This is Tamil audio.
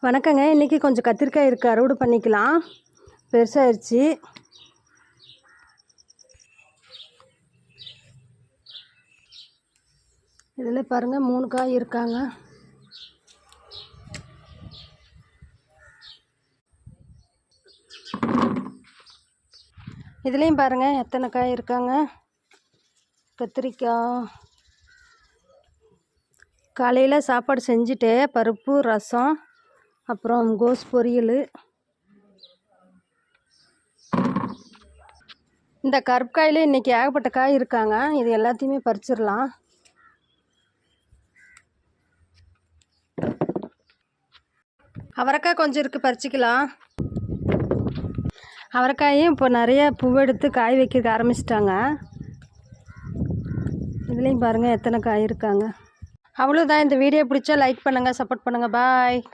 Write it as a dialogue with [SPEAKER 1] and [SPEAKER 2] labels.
[SPEAKER 1] வணக்கங்க. இன்றைக்கி கொஞ்சம் கத்திரிக்காய் இருக்குது, அறுவடை பண்ணிக்கலாம். பெருசாகிடுச்சு. இதில் பாருங்கள் 3 காய் இருக்காங்க. இதுலேயும் பாருங்கள் எத்தனை காய் இருக்காங்க. கத்திரிக்காய் காலையில் சாப்பாடு செஞ்சுட்டு பருப்பு ரசம் அப்புறம் கோஸ் பொரியல். இந்த கருப்புக்காயில் இன்றைக்கி ஏகப்பட்ட காய் இருக்காங்க. இது எல்லாத்தையுமே பறிச்சிடலாம். அவரைக்காய் கொஞ்சம் இருக்குது, பறிச்சிக்கலாம். அவரைக்காயும் இப்போ நிறைய பூவெடுத்து காய் வைக்க ஆரம்பிச்சிட்டாங்க. இதுலேயும் பாருங்கள் எத்தனை காய் இருக்காங்க. அவ்வளோதான். இந்த வீடியோ பிடிச்சா லைக் பண்ணுங்கள், சப்போர்ட் பண்ணுங்கள். பாய்.